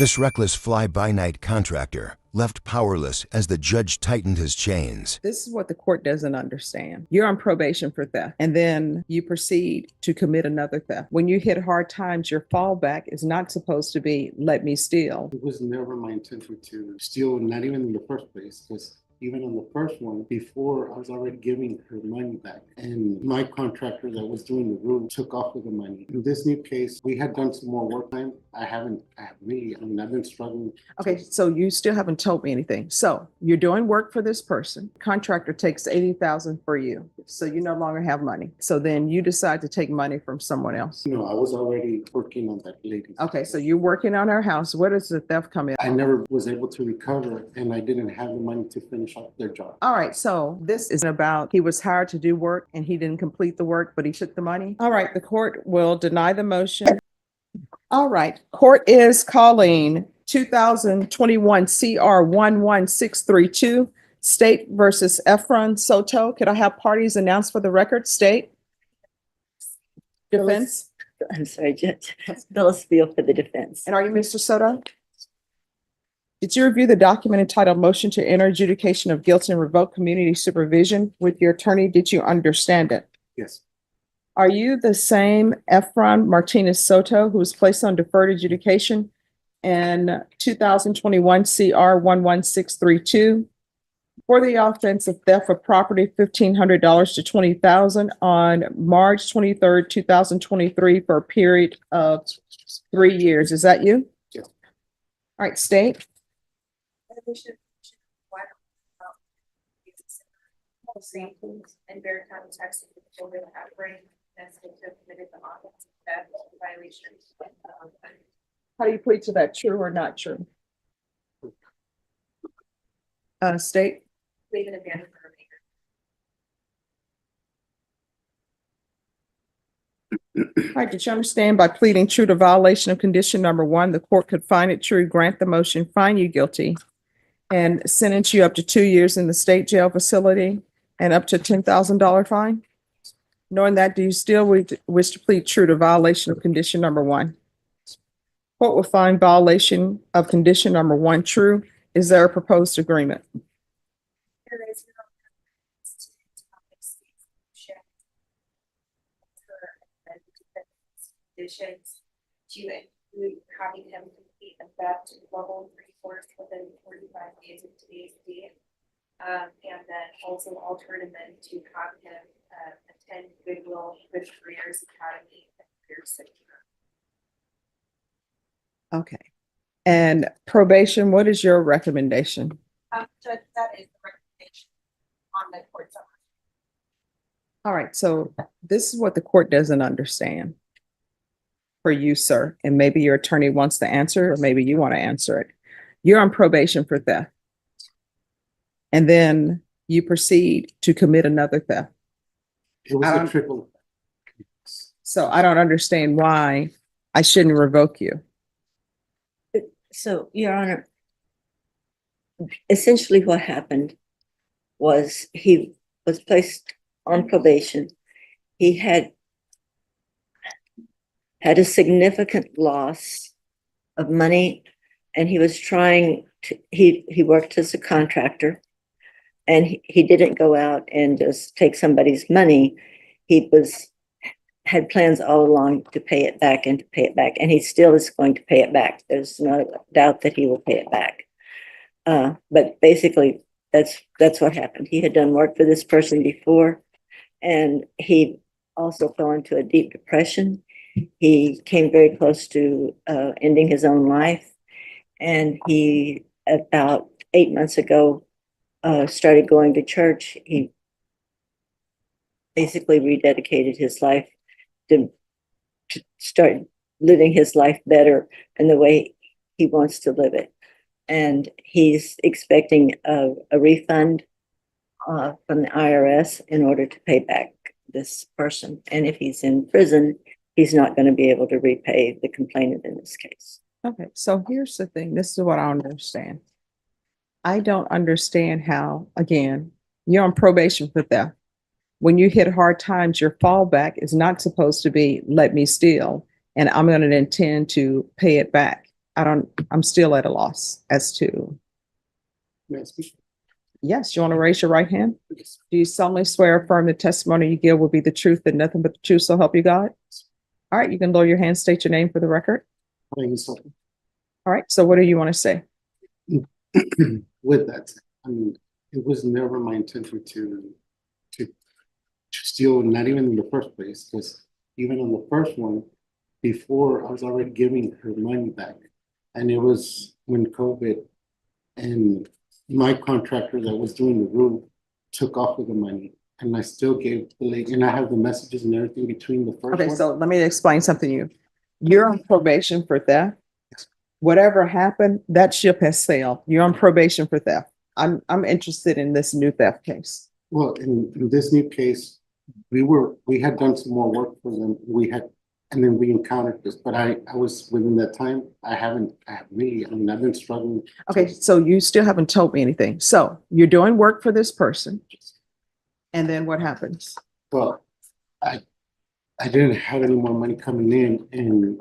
This reckless fly-by-night contractor left powerless as the judge tightened his chains. This is what the court doesn't understand. You're on probation for theft, and then you proceed to commit another theft. When you hit hard times, your fallback is not supposed to be, let me steal. It was never my intention to steal, not even in the first place, because even on the first one, before I was already giving her money back. And my contractor that was doing the room took off with the money. In this new case, we had done some more work time. I've been struggling. Okay, so you still haven't told me anything. So you're doing work for this person. Contractor takes $80,000 for you. So you no longer have money. So then you decide to take money from someone else. No, I was already working on that lady. Okay, so you're working on her house. Where does the theft come in? I never was able to recover, and I didn't have the money to finish up their job. All right, so this is about he was hired to do work and he didn't complete the work, but he took the money. All right, the court will deny the motion. All right, court is calling 2021 CR 11632, State versus Efron Soto. Could I have parties announced for the record? State. Defense. I'm sorry, Judge. Phyllis Field for the defense. And are you Mr. Soto? Did you review the document entitled Motion to Enter Adjudication of Guilt and Revoke Community Supervision with your attorney? Did you understand it? Yes. Are you the same Efron Martinez Soto who was placed on deferred adjudication in 2021 CR 11632 for the offense of theft of property, $1,500 to $20,000 on March 23rd, 2023 for a period of 3 years? Is that you? Yes. All right, state. And verify the text of the children that bring that's committed the offense of theft violation. How do you plead to that? True or not true? State. Leave it again for a maker. All right, did you understand by pleading true to violation of condition number 1, the court could find it true, grant the motion, find you guilty, and sentence you up to 2 years in the state jail facility and up to $10,000 fine? Knowing that, do you still wish to plead true to violation of condition number 1? Court will find violation of condition number 1 true. Is there a proposed agreement? There is no conditions to include having him complete a theft level 3 course within 45 days of today's date. And then also alter it to have him attend Goodwill Good Careers Academy and Career Center. Okay. And probation, what is your recommendation? Judge, that is the recommendation on the court summary. All right, so this is what the court doesn't understand for you, sir, and maybe your attorney wants to answer, or maybe you want to answer it. You're on probation for theft. And then you proceed to commit another theft. It was a triple. So I don't understand why I shouldn't revoke you. So, Your Honor, essentially what happened was he was placed on probation. He had a significant loss of money, and he was trying to, he worked as a contractor, and he didn't go out and just take somebody's money. He had plans all along to pay it back and to pay it back, and he still is going to pay it back. There's no doubt that he will pay it back. But basically, that's what happened. He had done work for this person before, and he also fell into a deep depression. He came very close to ending his own life, and he, about 8 months ago, started going to church. He basically rededicated his life to start living his life better in the way he wants to live it. And he's expecting a refund from the IRS in order to pay back this person. And if he's in prison, he's not going to be able to repay the complainant in this case. Okay, so here's the thing. This is what I don't understand. I don't understand how, again, you're on probation for theft. When you hit hard times, your fallback is not supposed to be, let me steal, and I'm going to intend to pay it back. I'm still at a loss as to, May I speak? yes, you want to raise your right hand? Yes. Do you solemnly swear or affirm the testimony you give will be the truth and nothing but the truth, so help you God? All right, you can lower your hand, state your name for the record. Thank you so All right, so what do you want to say? With that, I mean, it was never my intention to steal, not even in the first place, because even on the first one, before I was already giving her money back. And it was when COVID and my contractor that was doing the roof took off with the money. And I still gave the lady, and I have the messages and everything between the first Okay, one. so let me explain something to you. You're on probation for theft. Whatever happened, that ship has sailed. You're on probation for theft. I'm interested in this new theft case. Well, in this new case, we had done some more work for them. And then we encountered this, but I was within that time, I have really, I mean, I've been struggling. Okay, so you still haven't told me anything. So you're doing work for this person. And then what happens? Well, I didn't have any more money coming in and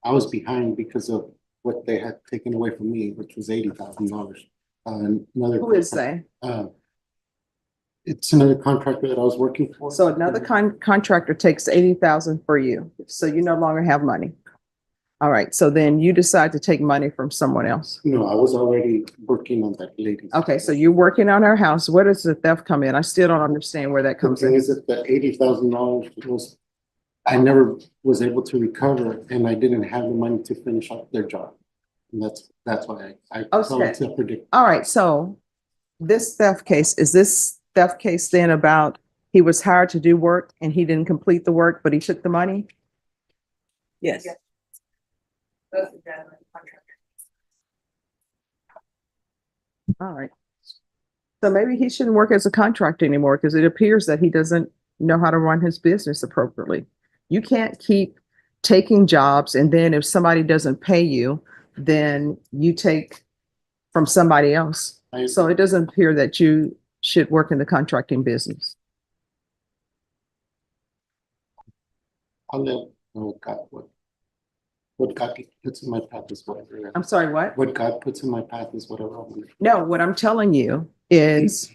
I was behind because of what they had taken away from me, which was $80,000. Who is they? It's another contractor that I was working for. So another contractor takes 80,000 for you. So you no longer have money. All right, so then you decide to take money from someone else. No, I was already working on that lady. Okay, so you're working on her house. Where does the theft come in? I still don't understand where that The comes thing in. is that the $80,000 was, I never was able to recover and I didn't have the money to finish up their job. And that's why I fell Okay. into a predicament. All right, so this theft case, is this theft case then about he was hired to do work and he didn't complete the work, but he took the money? Yes. Both of them are contractors. All right. So maybe he shouldn't work as a contractor anymore because it appears that he doesn't know how to run his business appropriately. You can't keep taking jobs and then if somebody doesn't pay you, then you take from somebody else. So it doesn't appear that you should work in the contracting business. I'll let what God puts in my path is whatever. I'm sorry, what? What God puts in my path is whatever. No, what I'm telling you is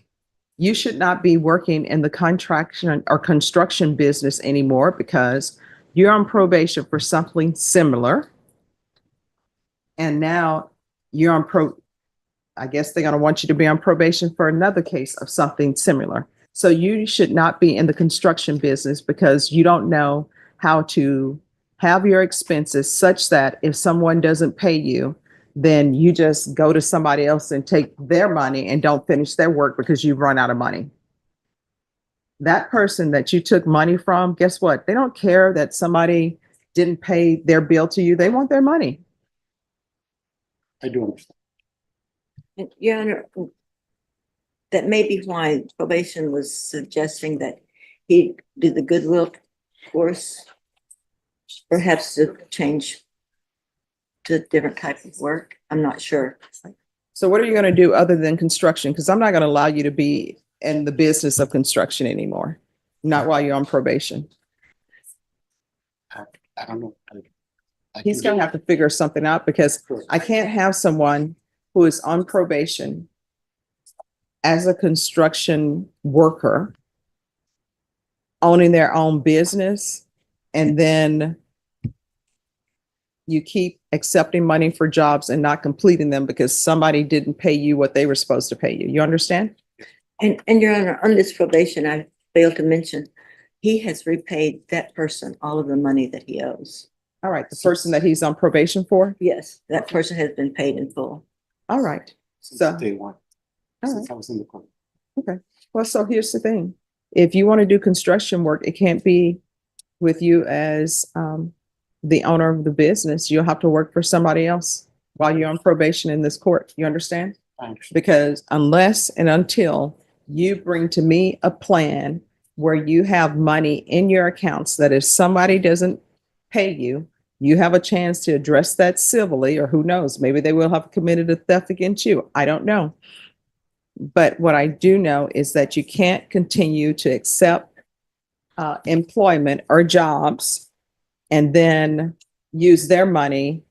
you should not be working in the contraction or construction business anymore because you're on probation for something similar. And now you're on I guess they're going to want you to be on probation for another case of something similar. So you should not be in the construction business because you don't know how to have your expenses such that if someone doesn't pay you, then you just go to somebody else and take their money and don't finish their work because you've run out of money. That person that you took money from, guess what? They don't care that somebody didn't pay their bill to you. They want their money. I do understand. And, Your Honor, that may be why probation was suggesting that he do the goodwill course, perhaps to change to a different type of work. I'm not sure. So what are you going to do other than construction? Because I'm not going to allow you to be in the business of construction anymore, not while you're on probation. I don't know. He's going to have to figure something out because I can't have someone who is on probation as a construction worker owning their own business and then you keep accepting money for jobs and not completing them because somebody didn't pay you what they were supposed to pay you. You understand? And Your Honor, on this probation, I failed to mention, he has repaid that person all of the money that he owes. All right. The person that he's on probation for? Yes, that person has been paid in full. All right. Since So- day one, All since right. I was in the court. Well, so here's the thing. If you want to do construction work, it can't be with you as the owner of the business. You'll have to work for somebody else while you're on probation in this court. You understand? I understand. Because unless and until you bring to me a plan where you have money in your accounts that if somebody doesn't pay you, you have a chance to address that civilly, or who knows, maybe they will have committed a theft against you. I don't know. But what I do know is that you can't continue to accept employment or jobs and then use their money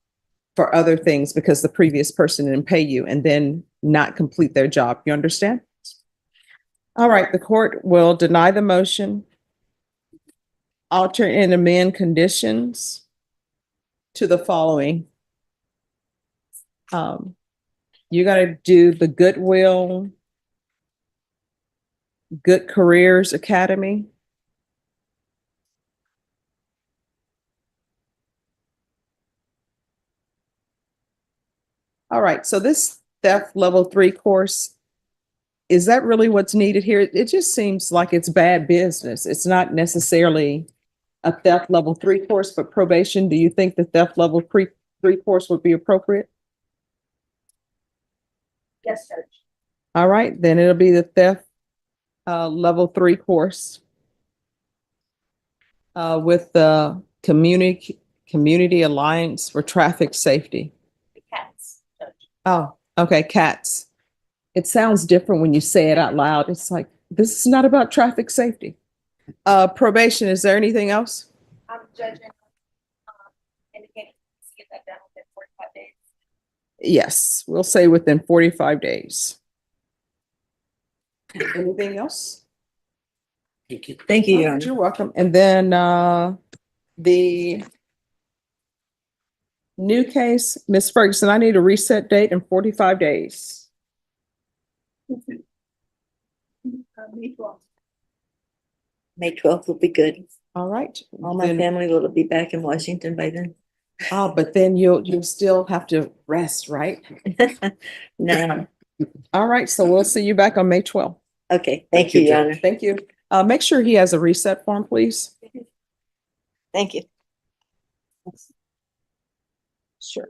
for other things because the previous person didn't pay you and then not complete their job. You understand? All right, the court will deny the motion, alter and amend conditions to the following. You gotta do the Goodwill, Good Careers Academy. All right, so this theft level 3 course, is that really what's needed here? It just seems like it's bad business. It's not necessarily a theft level 3 course, but probation, do you think the theft level 3 course would be appropriate? Yes, Judge. All right, then it'll be the theft level 3 course with the Community Alliance for Traffic Safety. The cats, Judge. Oh, okay, CATS. It sounds different when you say it out loud. It's like, this is not about traffic safety. Probation, is there anything else? Judge, indicating to get that done within 45 days. Yes, we'll say within 45 days. Anything else? Thank you. Thank you, Your Honor. You're welcome. And then the new case, Ms. Ferguson, I need a reset date in 45 days. May 12th will be good. All right. All my Then- family will be back in Washington by then. Oh, but then you'll still have to rest, right? No, All right, so we'll see you back on May 12th. okay, thank you, Your Honor. Thank you. Make sure he has a reset form, please. Thank you. Sure.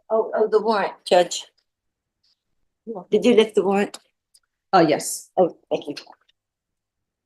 Oh, the warrant, Judge. Did you lift the warrant? Yes. Oh, thank you.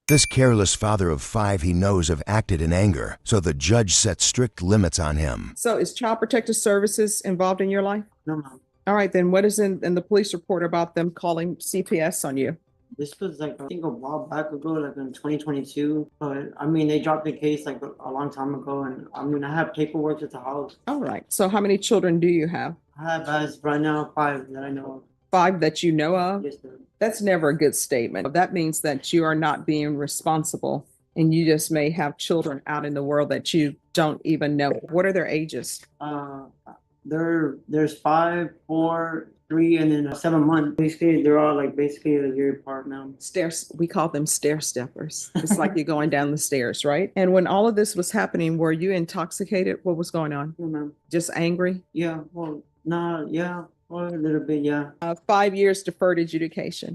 This careless father of 5 he knows have acted in anger, so the judge set strict limits on him. So is Child Protective Services involved in your life? No, ma'am. All right, then what is in the police report about them calling CPS on you? This was like, I think a while back ago, like in 2022. But I mean, they dropped the case like a long time ago. And I mean, I have paperwork at the house. All right, so how many children do you have? I have as right now 5 that I know of. 5 that you know of? Yes, sir. That's never a good statement. That means that you are not being responsible and you just may have children out in the world that you don't even know. What are their ages? There's 5, 4, 3, and then 7 months. Basically, they're all like basically a year apart now. Stairs, we call them stair steppers. It's like you're going down the stairs, right? And when all of this was happening, were you intoxicated? What was going on? Yeah, ma'am. Just angry? Yeah, well, nah, yeah, well, a little bit, yeah. 5 years deferred adjudication.